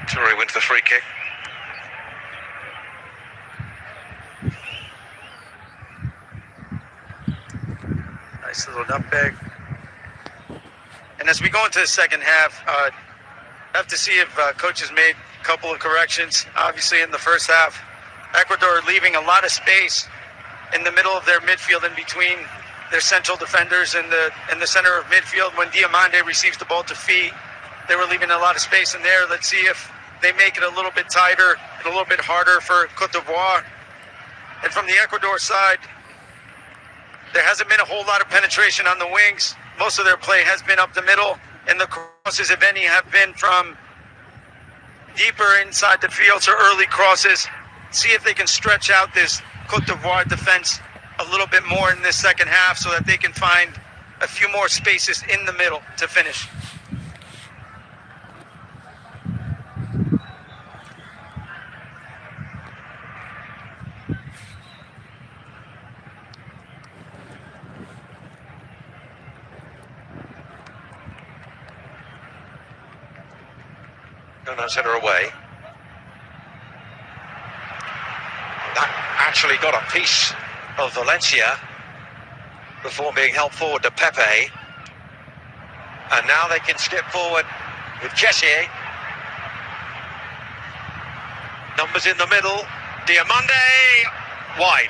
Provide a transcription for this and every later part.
Toure wins the free kick. Nice little nutmeg. And as we go into the second half, have to see if coach has made a couple of corrections. Obviously, in the first half, Ecuador leaving a lot of space in the middle of their midfield, in between their central defenders and the center of midfield. When Diomande receives the ball to feet, they were leaving a lot of space in there. Let's see if they make it a little bit tighter and a little bit harder for Cote d'Ivoire. And from the Ecuador side, there hasn't been a whole lot of penetration on the wings. Most of their play has been up the middle, and the crosses, if any, have been from deeper inside the field, so early crosses. See if they can stretch out this Cote d'Ivoire defense a little bit more in this second half so that they can find a few more spaces in the middle to finish. Ghana's header away. That actually got a piece of Valencia before being helped forward to Pepe. And now they can skip forward with Jesse. Numbers in the middle. Diomande wide.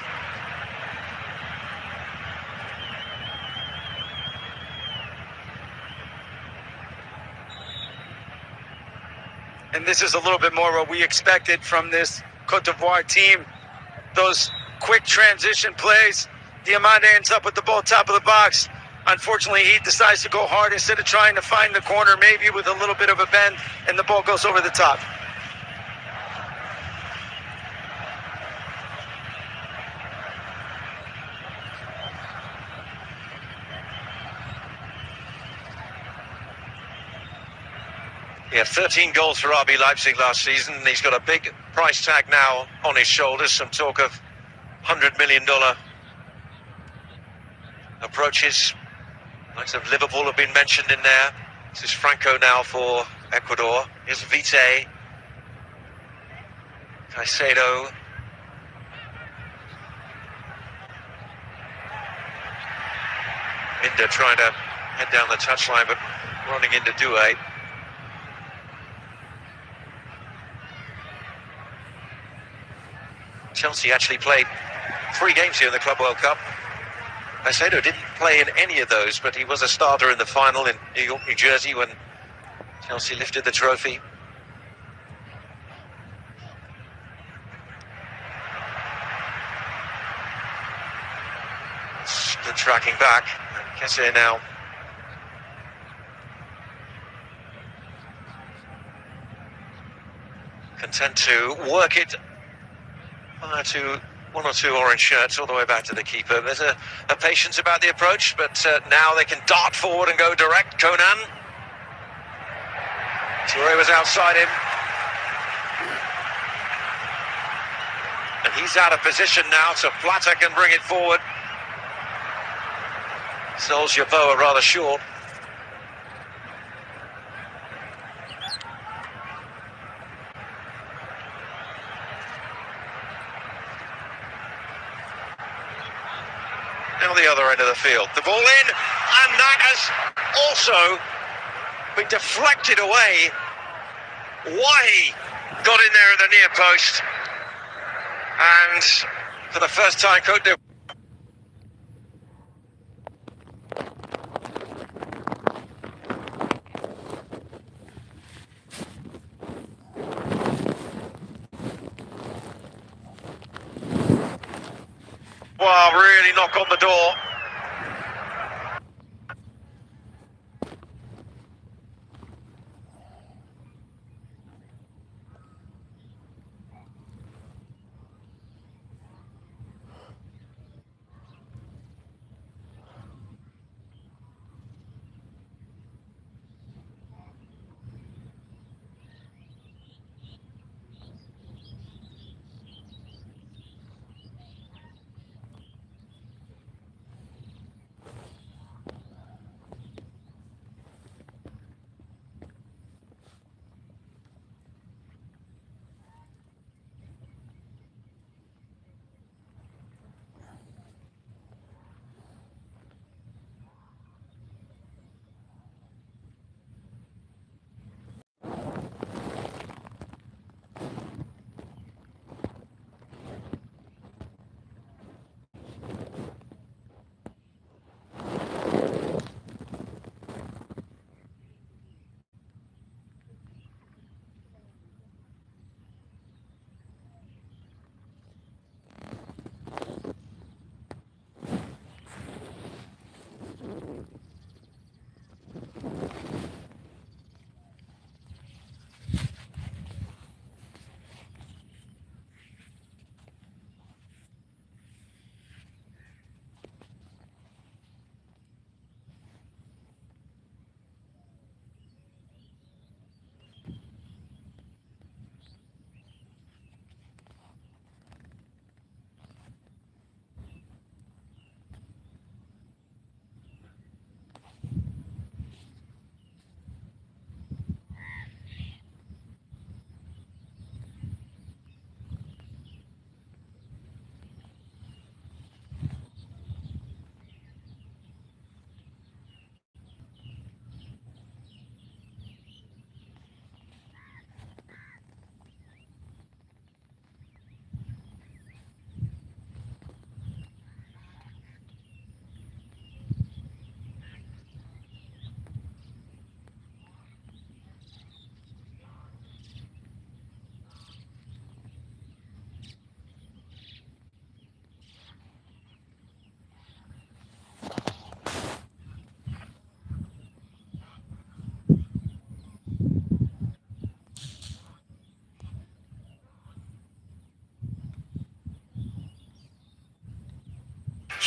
And this is a little bit more what we expected from this Cote d'Ivoire team. Those quick transition plays. Diomande ends up with the ball top of the box. Unfortunately, he decides to go hard instead of trying to find the corner, maybe with a little bit of a bend, and the ball goes over the top. He had 13 goals for RB Leipzig last season, and he's got a big price tag now on his shoulders. Some talk of $100 million approaches. Likes of Liverpool have been mentioned in there. This is Franco now for Ecuador. Here's Vite. Caicedo. Minda trying to head down the touchline, but running into Doué. Chelsea actually played 3 games here in the Club World Cup. Caicedo didn't play in any of those, but he was a starter in the final in New York, New Jersey when Chelsea lifted the trophy. Good tracking back. Kessié now. Content to work it to 1 or 2 orange shirts all the way back to the keeper. There's a patience about the approach, but now they can dart forward and go direct. Conan. Toure was outside him. And he's out of position now, so Plata can bring it forward. Sells Yeboah rather short. Now the other end of the field. The ball in, and that has also been deflected away. Wahi got in there at the near post. And for the first time, Cote d'Ivoire. Wow, really knock on the door.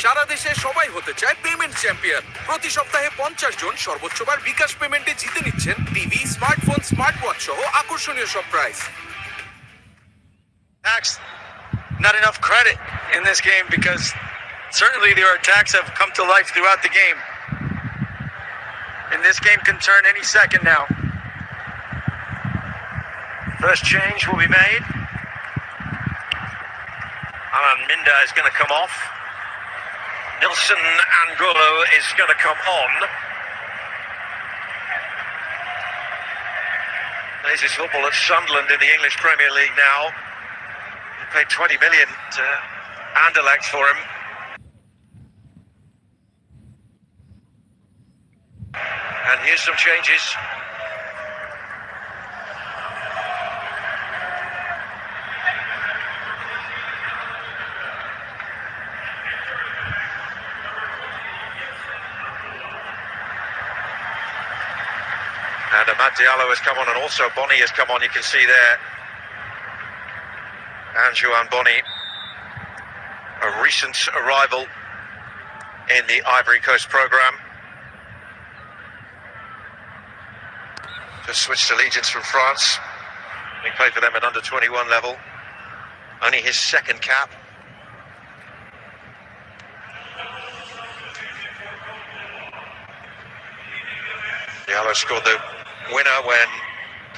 সারা দেশে সবাই হতে চায় payment champion. প্রতি সপ্তাহে 50 জন সর্বোচ্চবার বিকাশ পেমেন্টে জিতে নিচ্ছেন TV, smartphone, smart watch সহ আকর্ষণীয় সব prize. Attacks, not enough credit in this game because certainly their attacks have come to life throughout the game. And this game can turn any second now. First change will be made. Alan Minda is going to come off. Nilson Angulo is going to come on. Plays his football at Sunderland in the English Premier League now. He paid 20 million to Anderlecht for him. And here's some changes. And Amad Diallo has come on, and also Bonny has come on. You can see there, Anjuan Bonny, a recent arrival in the Ivory Coast programme. Just switched allegiance from France. He played for them at under 21 level. Only his second cap. Diallo scored the winner when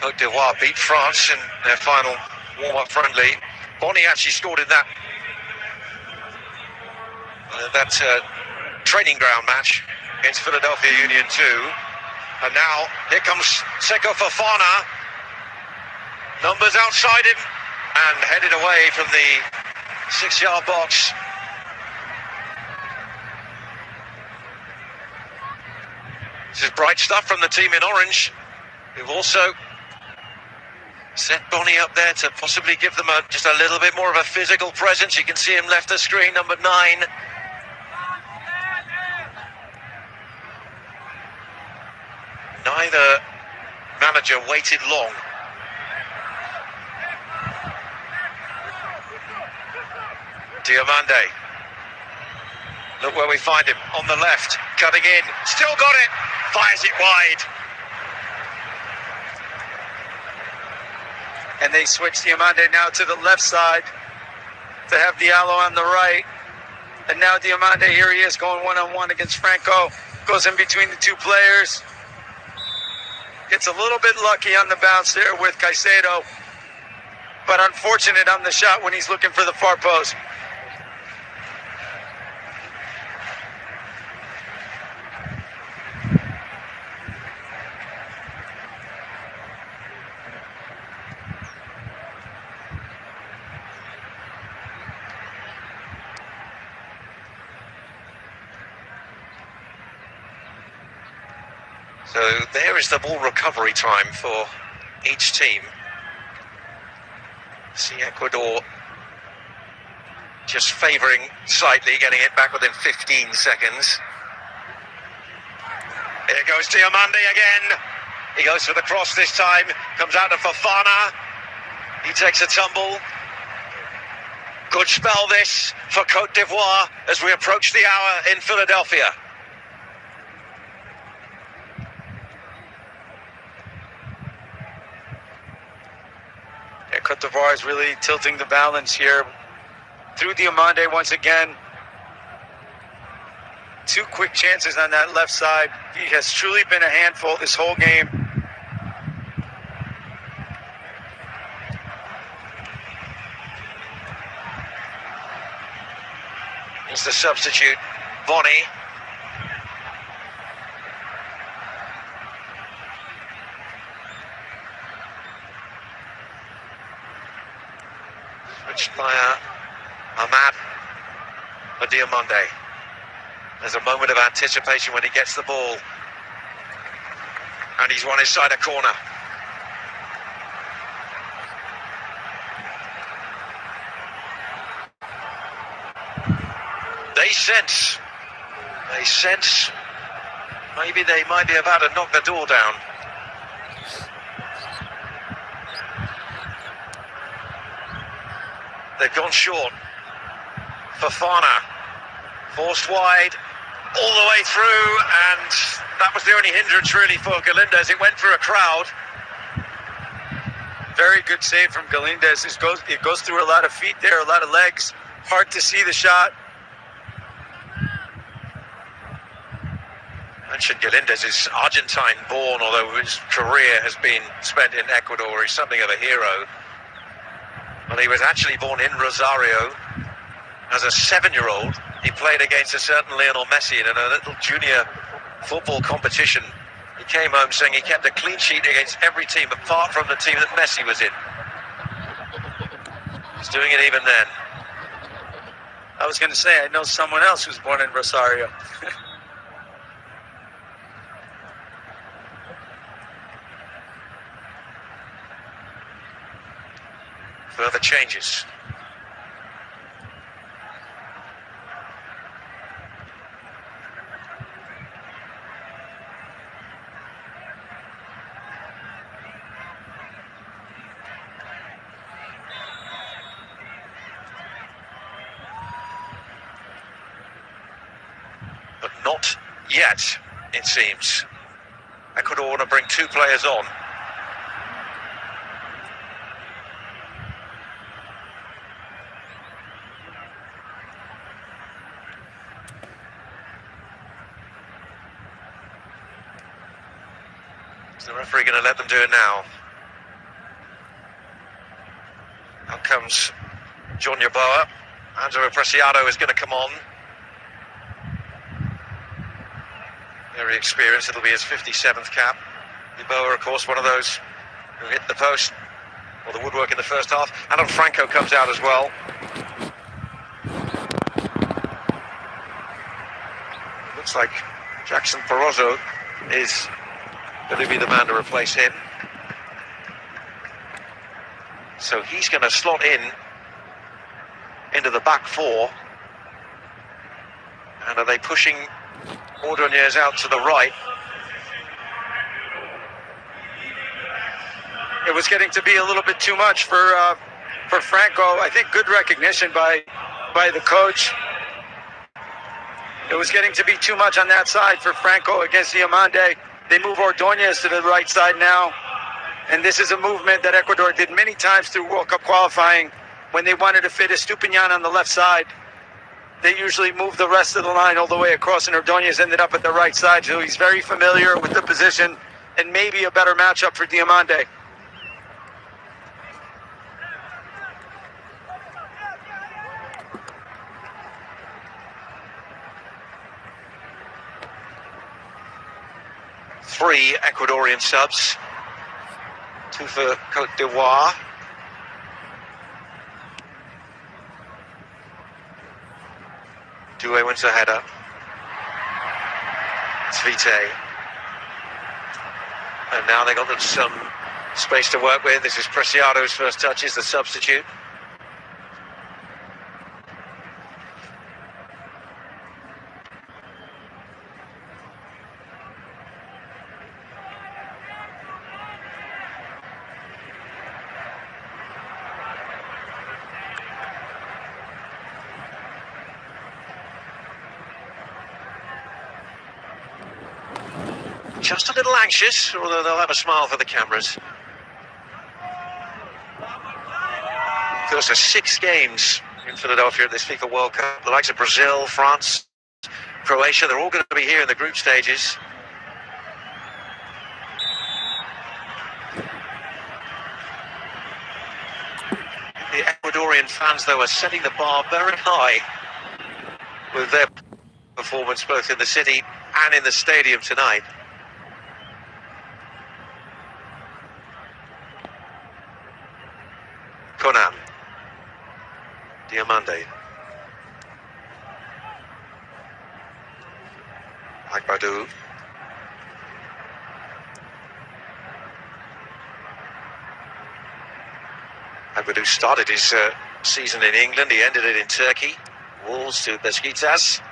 Côte d'Ivoire beat France in their final warm-up friendly. Bonny actually scored in that training ground match against Philadelphia Union 2. And now here comes Seko Fofana. Numbers outside him and headed away from the 6-yard box. This is bright stuff from the team in orange, who've also set Bonny up there to possibly give them just a little bit more of a physical presence. You can see him left the screen, number 9. Neither manager waited long. Diomande. Look where we find him, on the left, cutting in, still got it, fires it wide. And they switch Diomande now to the left side to have Diallo on the right. And now Diomande, here he is, going one-on-one against Franco. Goes in between the two players. Gets a little bit lucky on the bounce there with Caicedo. But unfortunate on the shot when he's looking for the far post. So there is the ball recovery time for each team. See Ecuador just favouring slightly, getting it back within 15 seconds. Here goes Diomande again. He goes for the cross this time, comes out to Fofana. He takes a tumble. Good spell this for Côte d'Ivoire as we approach the hour in Philadelphia. Côte d'Ivoire is really tilting the balance here. Through Diomande once again. 2 quick chances on that left side. He has truly been a handful this whole game. Here's the substitute, Bonny. Switched by Amad Diomande. There's a moment of anticipation when he gets the ball. And he's won inside a corner. They sense maybe they might be about to knock the door down. They've gone short. Fofana Forced wide, all the way through, and that was the only hindrance really for Galindez. It went through a crowd. Very good save from Galindez. It goes through a lot of feet there, a lot of legs. Hard to see the shot. Mentioned Galindez is Argentine born, although his career has been spent in Ecuador. He's something of a hero. Well, he was actually born in Rosario as a 7-year-old. He played against a certain Lionel Messi in a little junior football competition. He came home saying he kept a clean sheet against every team apart from the team that Messi was in. He's doing it even then. I was going to say, I know someone else who's born in Rosario. Further changes. But not yet, it seems. Ecuador want to bring 2 players on. Is the referee going to let them do it now? Out comes John Yeboah. Angelo Preciado is going to come on. Very experienced, it'll be his 57th cap. Yeboah, of course, one of those who hit the post or the woodwork in the first half. Adam Franco comes out as well. Looks like Jackson Porozo is going to be the man to replace him. So he's going to slot into the back 4. And are they pushing Ordonez out to the right? It was getting to be a little bit too much for Franco. I think good recognition by the coach. It was getting to be too much on that side for Franco against Diomande. They move Ordonez to the right side now. And this is a movement that Ecuador did many times through World Cup qualifying when they wanted to fit Estupiñán on the left side. They usually move the rest of the line all the way across, and Ordonez ended up at the right side. So he's very familiar with the position and maybe a better matchup for Diomande. Three Ecuadorian subs. 2 for Cote d'Ivoire. Doué wins the header. It's Vite. And now they got some space to work with. This is Preciado's first touches, the substitute. Just a little anxious, although they'll have a smile for the cameras. Of course, there's 6 games in Philadelphia at this FIFA World Cup. The likes of Brazil, France, Croatia, they're all going to be here in the group stages. The Ecuadorian fans, though, are setting the bar very high with their performance both in the city and in the stadium tonight. Conan, Diomande, Agbadou, Agbadou started his season in England, he ended it in Turkey. Wolves to Besiktas.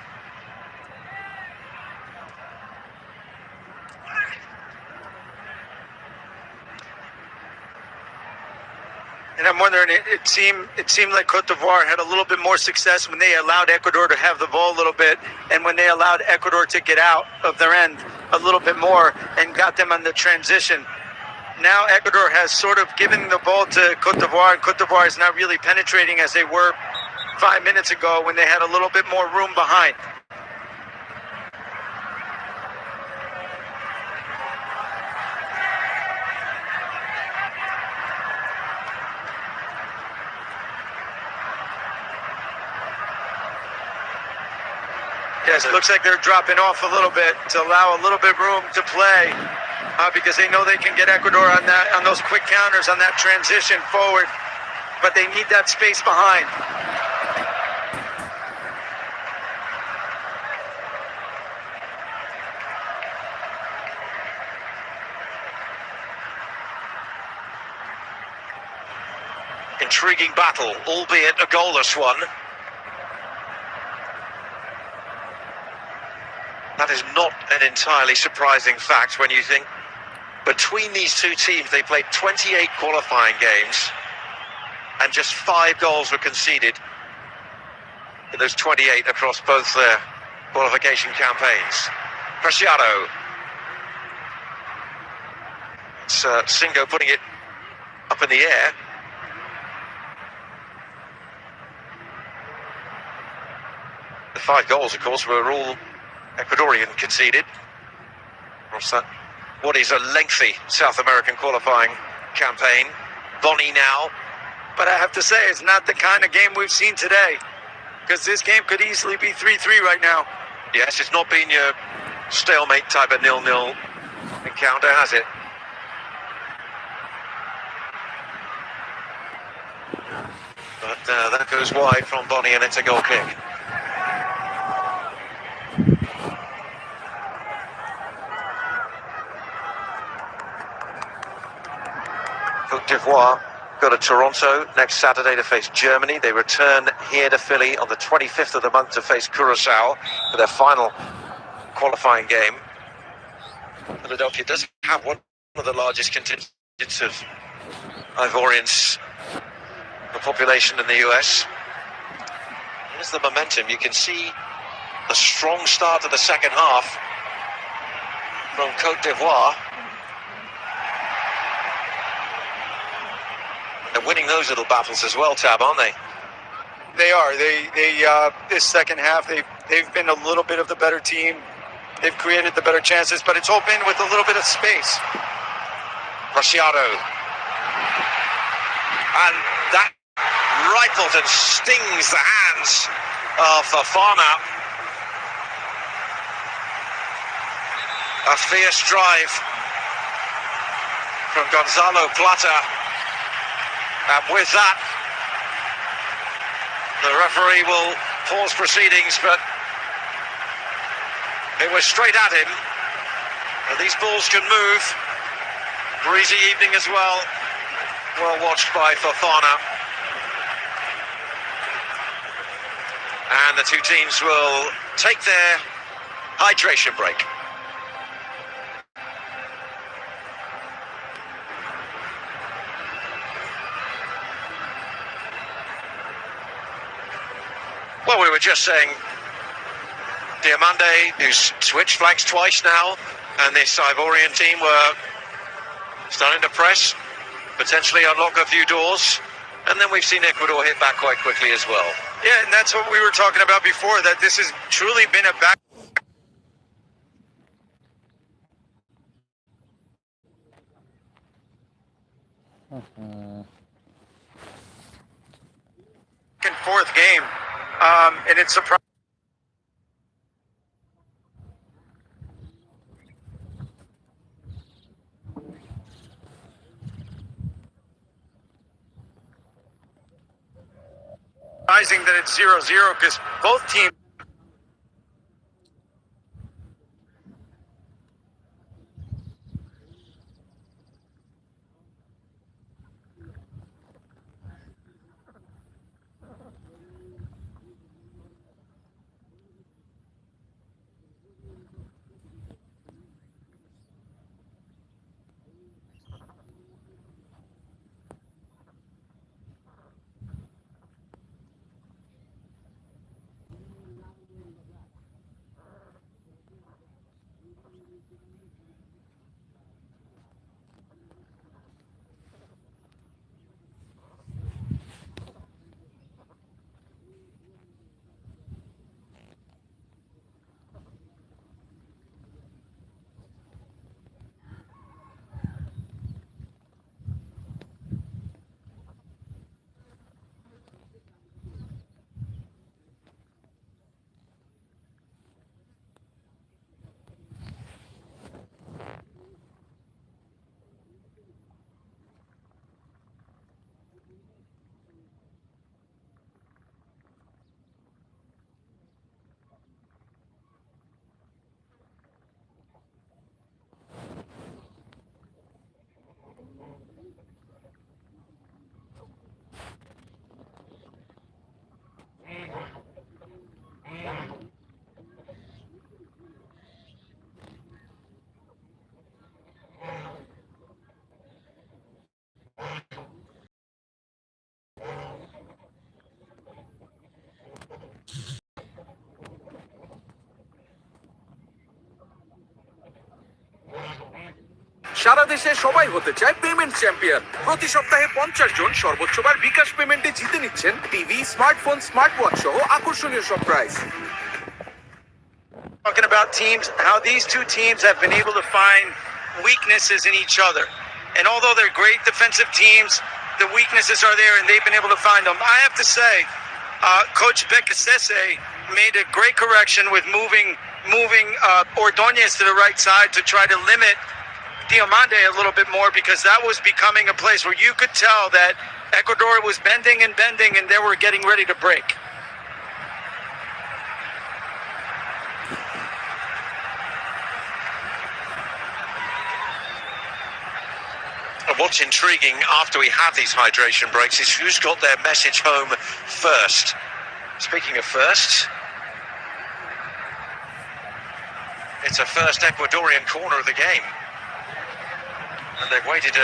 And I'm wondering, it seemed like Cote d'Ivoire had a little bit more success when they allowed Ecuador to have the ball a little bit, and when they allowed Ecuador to get out of their end a little bit more and got them on the transition. Now Ecuador has sort of given the ball to Cote d'Ivoire, and Cote d'Ivoire is not really penetrating as they were 5 minutes ago when they had a little bit more room behind. Yes, it looks like they're dropping off a little bit to allow a little bit room to play because they know they can get Ecuador on those quick counters, on that transition forward, but they need that space behind. Intriguing battle, albeit a goalless one. That is not an entirely surprising fact when you think between these two teams they played 28 qualifying games and just 5 goals were conceded in those 28 across both their qualification campaigns. Preciado. It's Singo putting it up in the air. The 5 goals, of course, were all Ecuadorian conceded. What is a lengthy South American qualifying campaign. Boni now. But I have to say, it's not the kind of game we've seen today, because this game could easily be 3-3 right now. Yes, it's not been your stalemate type of 0-0 encounter, has it? But that goes wide from Boni, and it's a goal kick. Cote d'Ivoire go to Toronto next Saturday to face Germany. They return here to Philly on the 25th of the month to face Curacao for their final qualifying game. Philadelphia does have one of the largest contingents of Ivorians, the population in the US. Here's the momentum. You can see the strong start to the second half from Cote d'Ivoire. They're winning those little battles as well, Tab, aren't they? They are. They this second half, they've been a little bit of the better team. They've created the better chances, but it's all been with a little bit of space. Preciado. And that rifles and stings the hands of Fofana. A fierce drive from Gonzalo Plata. And with that, the referee will pause proceedings, but it was straight at him. And these balls can move. Breezy evening as well. Well watched by Fofana. And the two teams will take their hydration break. Well, we were just saying Diomande, who's switched flanks twice now, and this Ivorian team were starting to press, potentially unlock a few doors, and then we've seen Ecuador hit back quite quickly as well. Yeah, and that's what we were talking about before, that this has truly been a back and forth game, and it's surprising. That it's 0-0 because both teams সারা দেশে সবাই হতে চায় payment champion. প্রতি সপ্তাহে 50 জন সর্বোচ্চবার বিকাশ পেমেন্টে জিতে নিচ্ছেন TV, smartphone, smart watch সহ আকর্ষণীয় সব prize. Talking about teams, how these two teams have been able to find weaknesses in each other. And although they're great defensive teams, the weaknesses are there and they've been able to find them. I have to say, Coach Bekasese made a great correction with moving Ordonez to the right side to try to limit Diamande a little bit more, because that was becoming a place where you could tell that Ecuador was bending and they were getting ready to break. And what's intriguing after we have these hydration breaks is who's got their message home first. Speaking of firsts, it's a first Ecuadorian corner of the game. And they've waited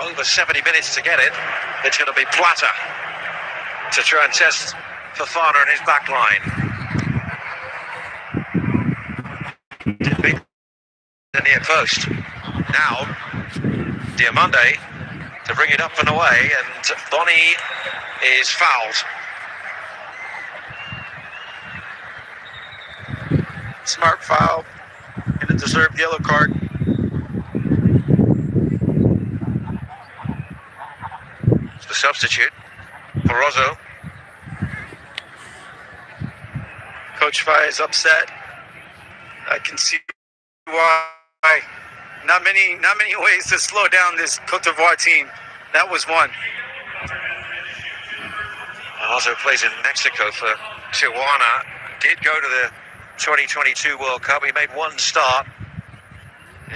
over 70 minutes to get it. It's going to be Plata to try and test Fofana and his back line. The near post. Now, Diamande to bring it up and away, and Bonnie is fouled. Smart foul and a deserved yellow card. It's the substitute, Barroso. Coach Fai is upset. I can see why. Not many ways to slow down this Cote d'Ivoire team. That was one. Also plays in Mexico for Tijuana. Did go to the 2022 World Cup. He made one start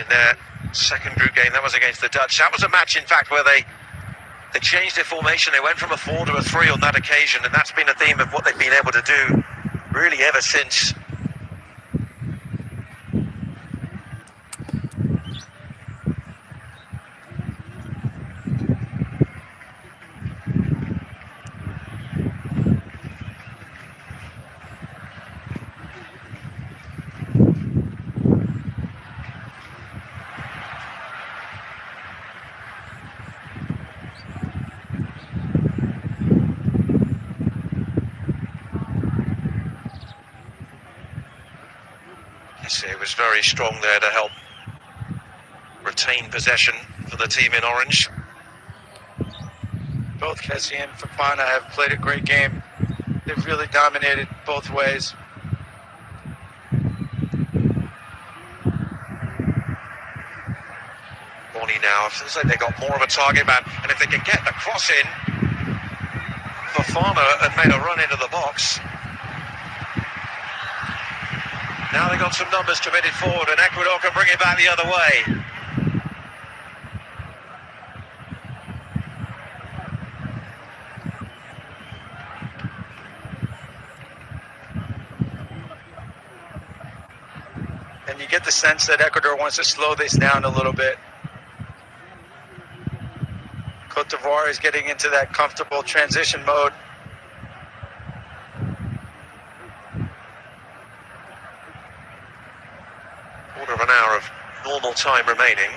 in their second group game. That was against the Dutch. That was a match, in fact, where they changed their formation. They went from a 4 to a 3 on that occasion, and that's been a theme of what they've been able to do really ever since. It was very strong there to help retain possession for the team in orange. Both Kessie and Fofana have played a great game. They've really dominated both ways. Bonnie now, it feels like they got more of a target man, and if they can get the cross in, Fofana had made a run into the box. Now they've got some numbers committed forward, and Ecuador can bring it back the other way. And you get the sense that Ecuador wants to slow this down a little bit. Cote d'Ivoire is getting into that comfortable transition mode. Quarter of an hour of normal time remaining.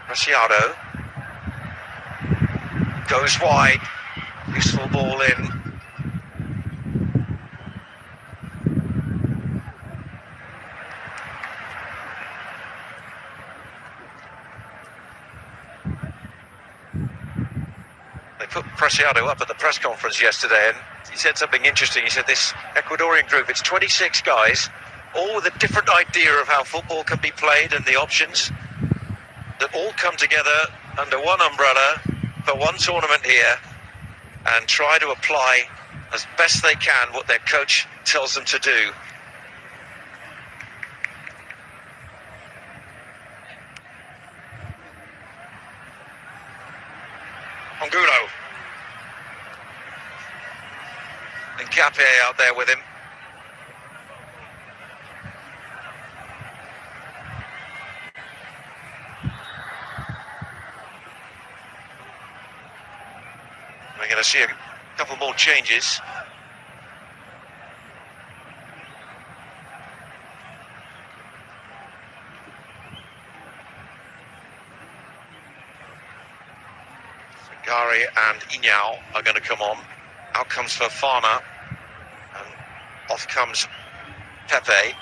Preciado goes wide. Useful ball in. They put Preciado up at the press conference yesterday, and he said something interesting. He said this Ecuadorian group, it's 26 guys, all with a different idea of how football can be played and the options, that all come together under one umbrella for one tournament here and try to apply as best they can what their coach tells them to do. Angulo. And Cape out there with him. We're going to see a couple more changes. Gary and Inyao are going to come on. Out comes Fofana, and off comes Pepe.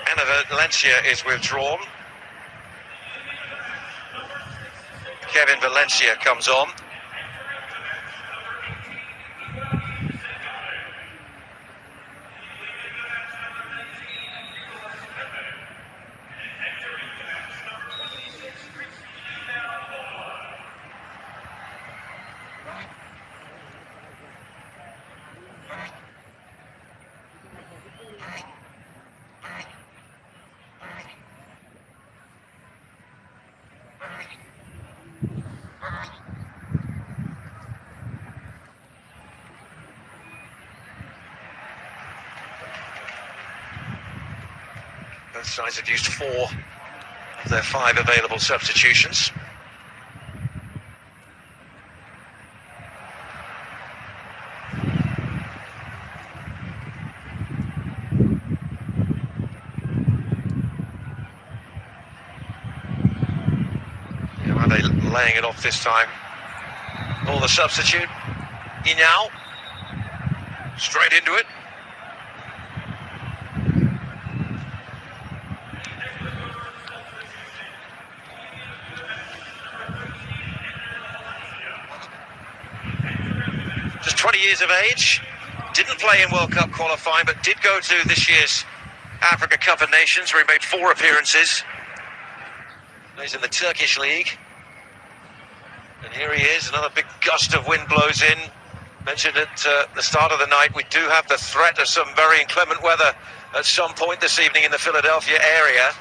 Enner Valencia is withdrawn. Kevin Valencia comes on. Both sides have used 4 of their 5 available substitutions. Are they laying it off this time? Or the substitute, Inyao, straight into it. Just 20 years of age, didn't play in World Cup qualifying, but did go to this year's Africa Cup of Nations, where he made 4 appearances. He's in the Turkish league. And here he is, another big gust of wind blows in. Mentioned at the start of the night, we do have the threat of some very inclement weather at some point this evening in the Philadelphia area.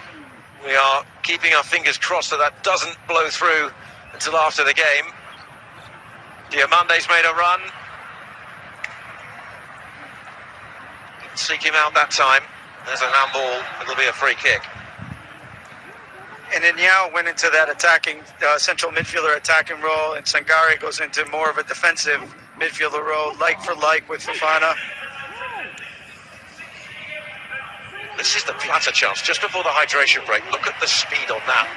We are keeping our fingers crossed that that doesn't blow through until after the game. Diamande's made a run. Didn't seek him out that time. There's a handball, it'll be a free kick. And then Yao went into that attacking, central midfielder attacking role, and Sangare goes into more of a defensive midfielder role, like for like with Fofana. This is the Plata chance, just before the hydration break. Look at the speed on that.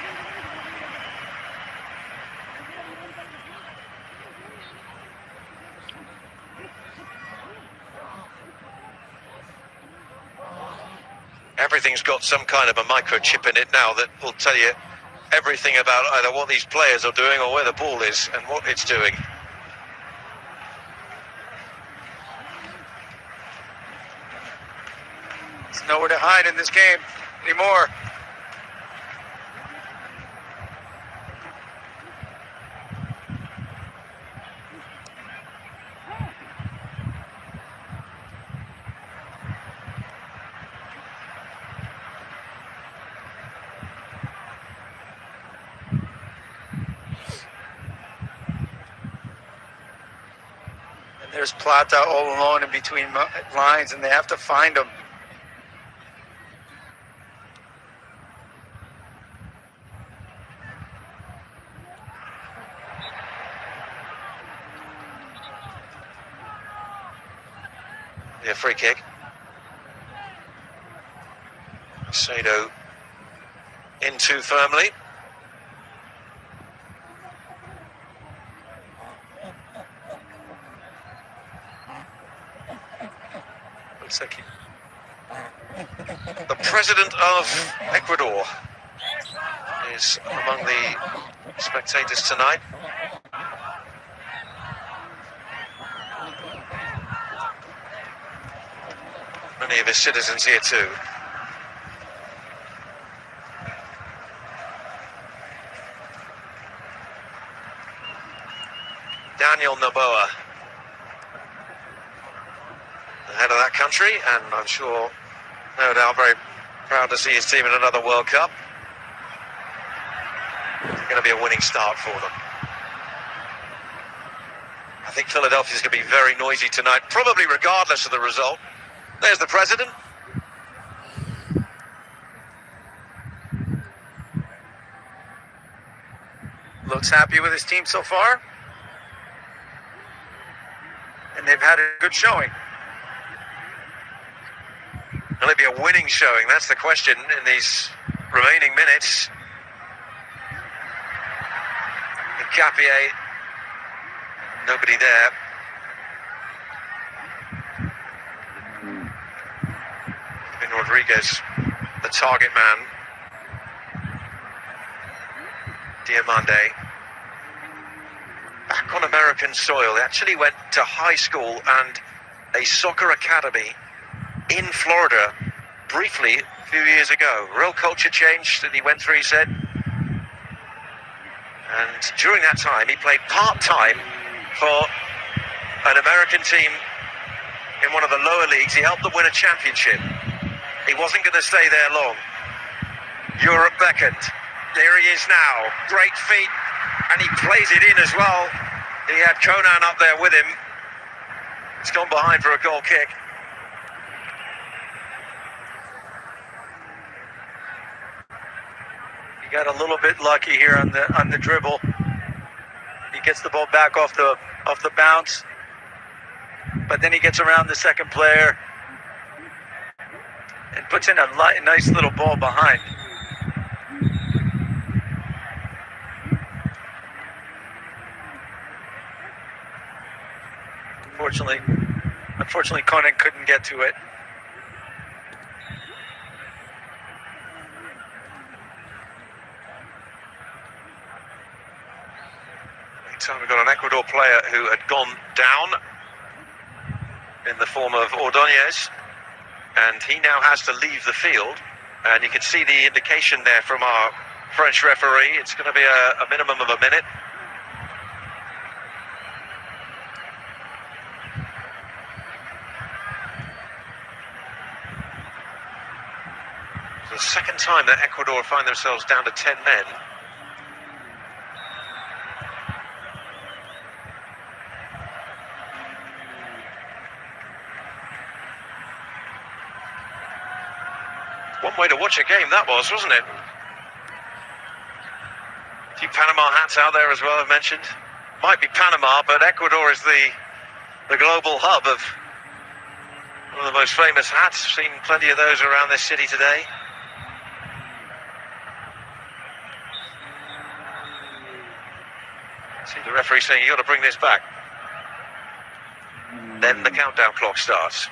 Everything's got some kind of a microchip in it now that will tell you everything about either what these players are doing or where the ball is and what it's doing. There's nowhere to hide in this game anymore. There's Plata all alone in between lines, and they have to find him. Yeah, free kick. Sado in too firmly. The president of Ecuador is among the spectators tonight. Many of his citizens here too. Daniel Noboa, the head of that country, and I'm sure, no doubt, very proud to see his team in another World Cup. It's going to be a winning start for them. I think Philadelphia's going to be very noisy tonight, probably regardless of the result. There's the president. Looks happy with his team so far. and they've had a good showing. Will it be a winning showing? That's the question in these remaining minutes. Capier, nobody there. Kevin Rodriguez, the target man. Diomande, back on American soil. He actually went to high school and a soccer academy in Florida briefly a few years ago. Real culture change that he went through, he said. And during that time, he played part-time for an American team in one of the lower leagues. He helped them win a championship. He wasn't going to stay there long. Europe beckoned. There he is now. Great feet, and he plays it in as well. He had Conan up there with him. It's gone behind for a goal kick. He got a little bit lucky here on the dribble. He gets the ball back off the bounce, but then he gets around the second player and puts in a nice little ball behind. Unfortunately, Conan couldn't get to it. Meantime, we've got an Ecuador player who had gone down in the form of Ordóñez, and he now has to leave the field. And you can see the indication there from our French referee. It's going to be a minimum of a minute. The second time that Ecuador find themselves down to 10 men. One way to watch a game that was, wasn't it? A few Panama hats out there as well, I've mentioned. Might be Panama, but Ecuador is the global hub of one of the most famous hats. Seen plenty of those around this city today. See the referee saying you got to bring this back. Then the countdown clock starts.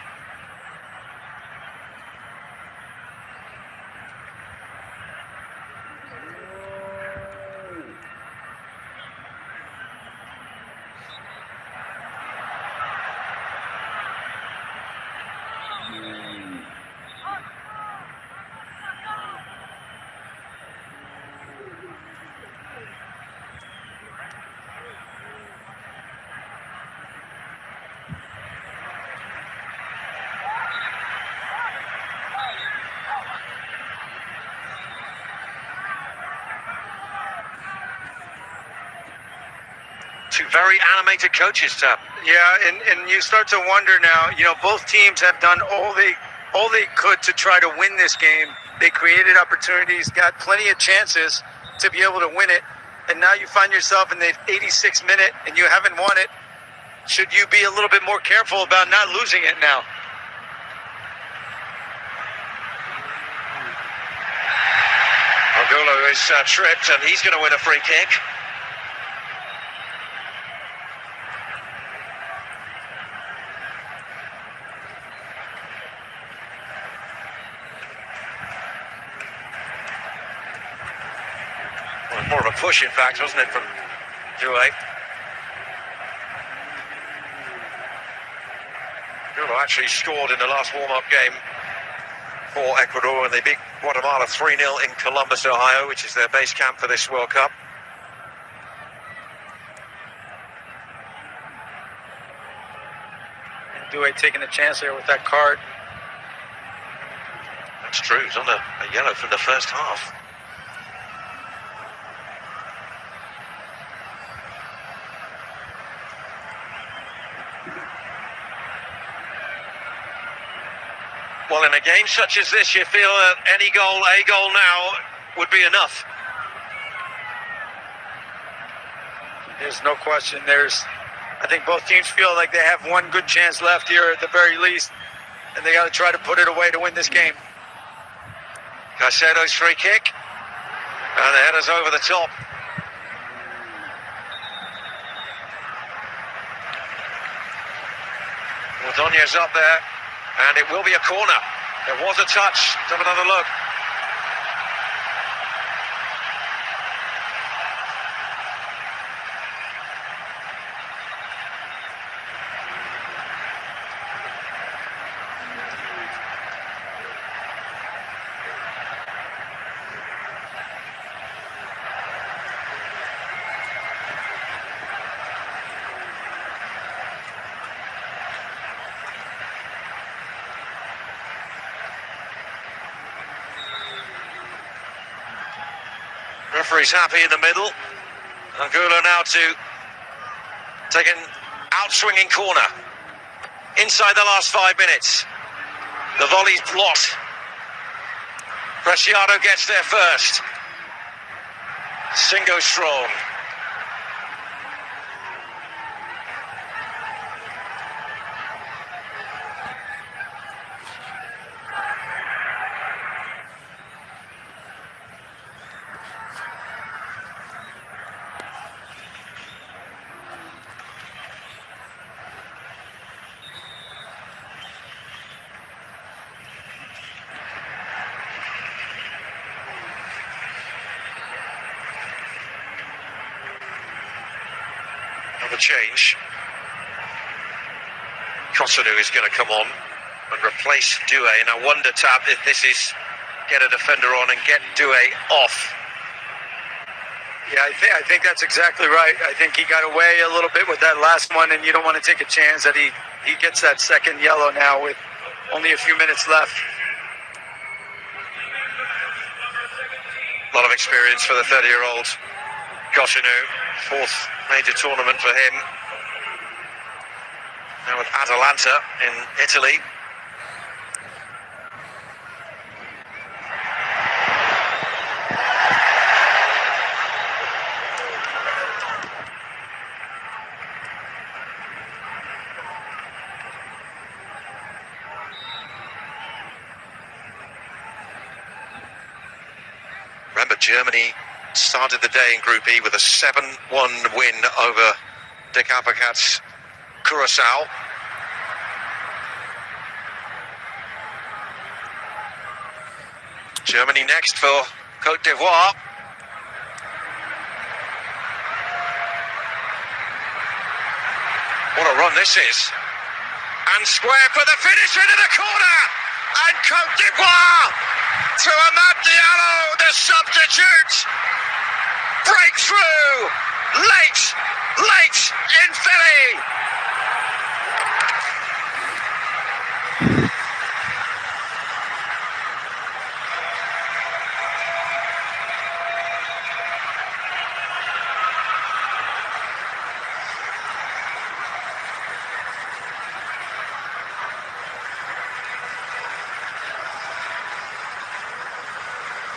Two very animated coaches, Tab. Yeah, and you start to wonder now, both teams have done all they could to try to win this game. They created opportunities, got plenty of chances to be able to win it, and now you find yourself in the 86th minute and you haven't won it. Should you be a little bit more careful about not losing it now? Angulo is tripped, and he's going to win a free kick. Well, more of a push, in fact, wasn't it, from Drouet? Angulo actually scored in the last warm-up game for Ecuador, and they beat Guatemala 3-0 in Columbus, Ohio, which is their base camp for this World Cup. And Drouet taking a chance there with that card. That's true, he's on a yellow from the first half. Well, in a game such as this, you feel that any goal, a goal now, would be enough. There's no question. There's I think both teams feel like they have one good chance left here at the very least, and they got to try to put it away to win this game. Caicedo's free kick, and the header's over the top. Ordonez up there, and it will be a corner. There was a touch. Let's have another look. Referee's happy in the middle. Angulo now to take an out-swinging corner. Inside the last 5 minutes. The volley's blocked. Preciado gets there first. Singo strong. Another change. Kossounou is going to come on and replace Doué, and I wonder, Tab, if this is get a defender on and get Doué off. Yeah, I think that's exactly right. I think he got away a little bit with that last one, and you don't want to take a chance that he gets that second yellow now with only a few minutes left. A lot of experience for the 30-year-old Kossounou. Fourth major tournament for him. Now with Atalanta in Italy. Remember, Germany started the day in Group E with a 7-1 win over Dick Advocat's Curaçao. Germany next for Côte d'Ivoire. What a run this is. And square for the finish into the corner. And Côte d'Ivoire to Amad Diallo, the substitute. Breakthrough! Late in Philly!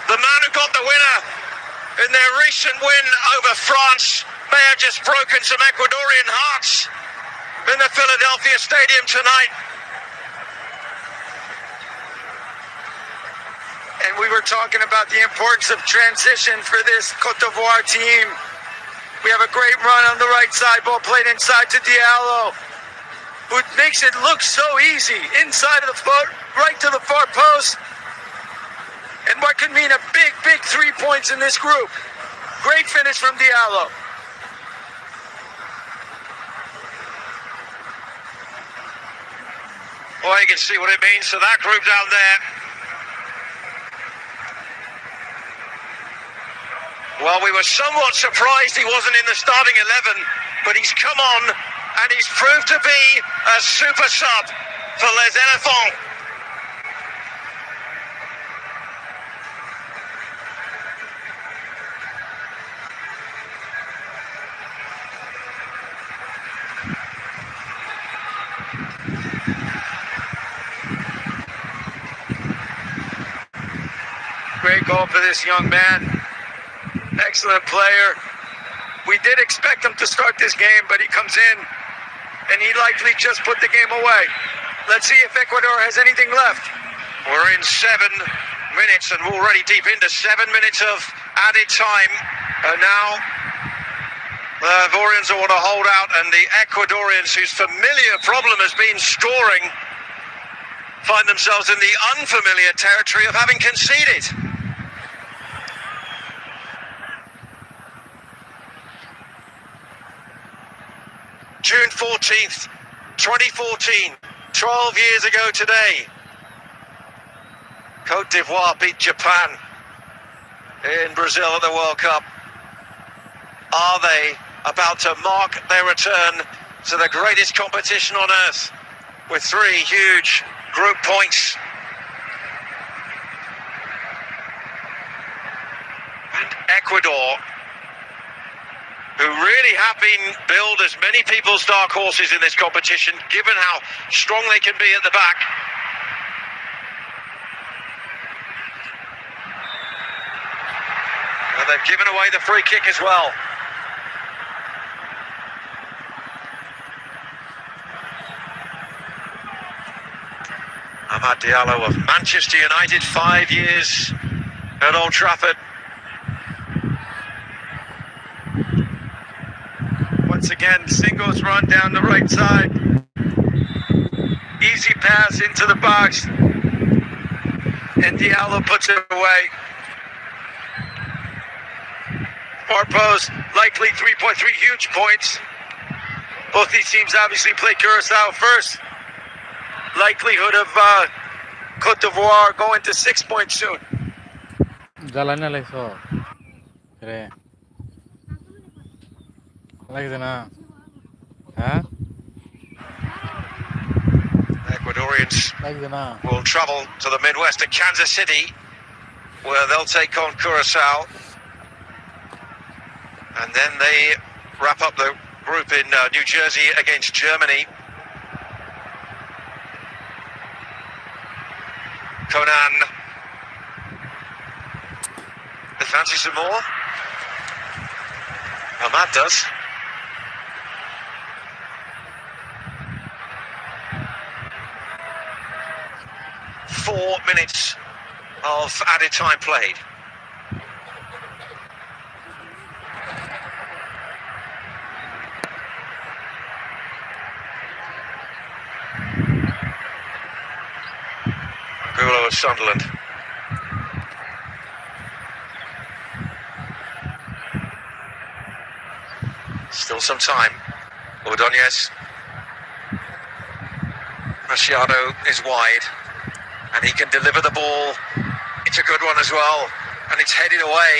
The man who got the winner in their recent win over France may have just broken some Ecuadorian hearts in the Philadelphia Stadium tonight. And we were talking about the importance of transition for this Côte d'Ivoire team. We have a great run on the right side, ball played inside to Diallo, who makes it look so easy, inside of the foot, right to the far post. And what could mean a big 3 points in this group. Great finish from Diallo. Well, you can see what it means to that group down there. Well, we were somewhat surprised he wasn't in the starting 11, but he's come on and he's proved to be a super sub for Les Elephants. Great goal for this young man. Excellent player. We did expect him to start this game, but he comes in and he likely just put the game away. Let's see if Ecuador has anything left. We're in 7 minutes and we're already deep into 7 minutes of added time. And now the Ivorians want to hold out, and the Ecuadorians, whose familiar problem has been scoring, find themselves in the unfamiliar territory of having conceded. June 14th, 2014, 12 years ago today, Cote d'Ivoire beat Japan in Brazil at the World Cup. Are they about to mark their return to the greatest competition on earth with 3 huge group points? And Ecuador, who really have been billed as many people's dark horses in this competition, given how strong they can be at the back. And they've given away the free kick as well. Amad Diallo of Manchester United, 5 years at Old Trafford. Once again, singles run down the right side. Easy pass into the box. And Diallo puts it away. Far post, likely 3.3 huge points. Both these teams obviously play Curacao first. Likelihood of Cote d'Ivoire going to 6 points soon. জ্বালানি লাগছ রে লাগছে না হ্যাঁ Ecuadorians লাগছে না will travel to the Midwest to Kansas City, where they'll take on Curacao. And then they wrap up the group in New Jersey against Germany. Conan. They fancy some more? Amad does. Four minutes of added time played. Angulo of Sunderland. Still some time. Ordonez. Machado is wide, and he can deliver the ball. It's a good one as well, and it's headed away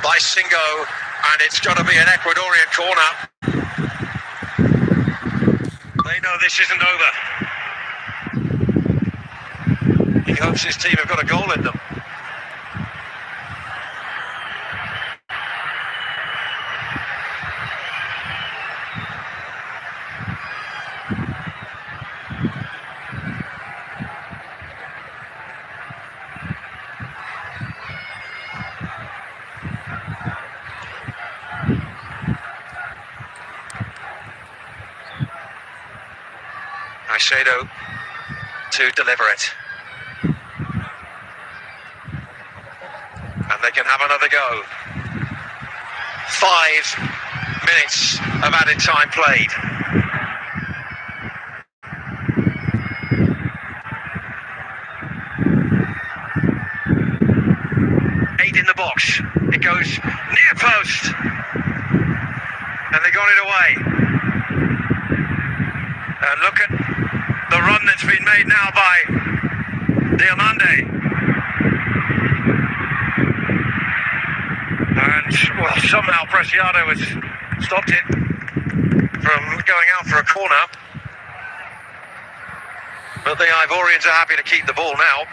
by Singo, and it's got to be an Ecuadorian corner. They know this isn't over. He hopes his team have got a goal in them. Aicedo to deliver it. And they can have another go. 5 minutes of added time played. Eight in the box. It goes near post. And they got it away. And look at the run that's been made now by Diomande. And, well, somehow Preciado has stopped it from going out for a corner. But the Ivorians are happy to keep the ball now.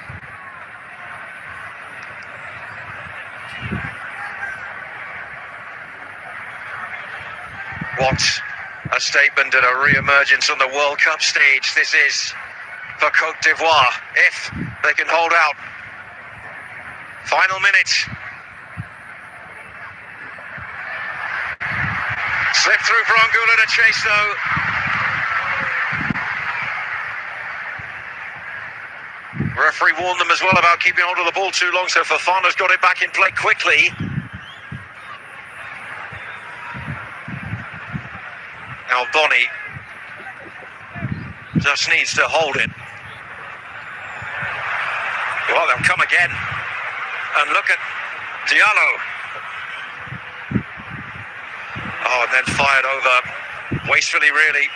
What a statement and a re-emergence on the World Cup stage this is for Cote d'Ivoire, if they can hold out. Final minute. Slip through for Angulo to chase though. referee warned them as well about keeping hold of the ball too long, so Fofana's got it back in play quickly. Now Bonnie just needs to hold it. Well, they'll come again. And look at Diallo. Oh, and then fired over wastefully, really.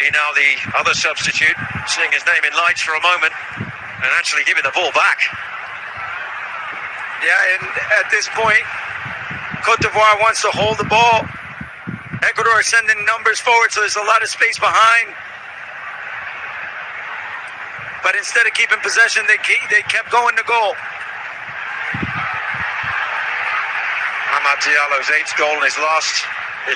He now the other substitute, seeing his name in lights for a moment, and actually giving the ball back. Yeah, and at this point, Cote d'Ivoire wants to hold the ball. Ecuador is sending numbers forward, so there's a lot of space behind. But instead of keeping possession, they kept going to goal. Amad Diallo's 8th goal in his last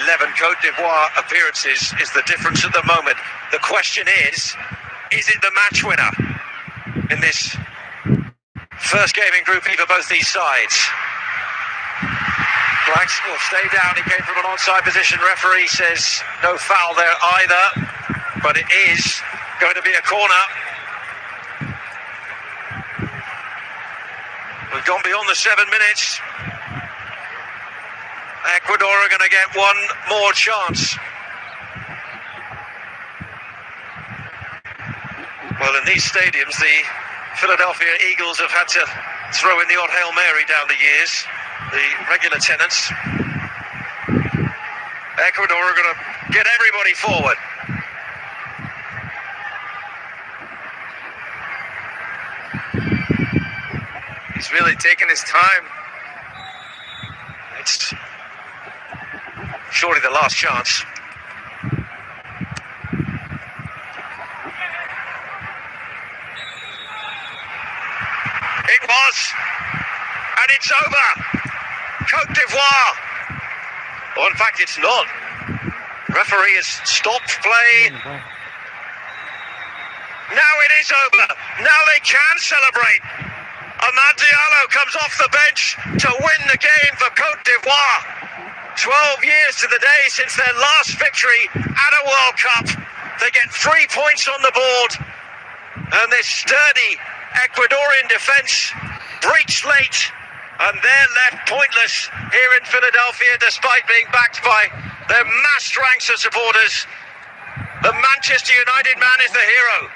11 Cote d'Ivoire appearances is the difference at the moment. The question is it the match winner in this first game in Group E for both these sides? Blacks will stay down. He came from an onside position. Referee says no foul there either, but it is going to be a corner. We've gone beyond the 7 minutes. Ecuador are going to get one more chance. Well, in these stadiums, the Philadelphia Eagles have had to throw in the odd Hail Mary down the years, the regular tenants. Ecuador are going to get everybody forward. He's really taking his time. It's surely the last chance. It was, and it's over. Cote d'Ivoire. Well, in fact, it's not. Referee has stopped play. Now it is over. Now they can celebrate. Amad Diallo comes off the bench to win the game for Cote d'Ivoire. 12 years to the day since their last victory at a World Cup. They get 3 points on the board. And this sturdy Ecuadorian defence breached late. And they're left pointless here in Philadelphia despite being backed by their massed ranks of supporters. The Manchester United man is the hero.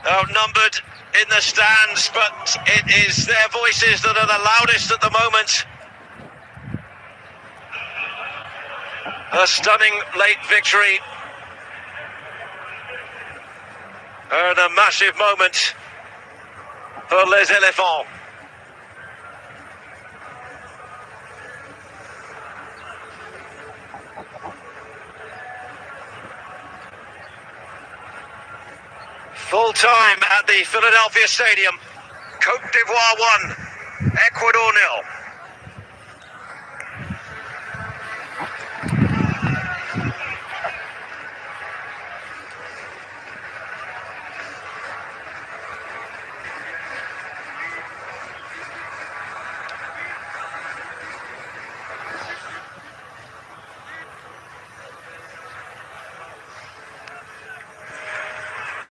Outnumbered in the stands, but it is their voices that are the loudest at the moment. A stunning late victory and a massive moment for Les Elephants. Full time at the Philadelphia Stadium. Cote d'Ivoire 1, Ecuador 0.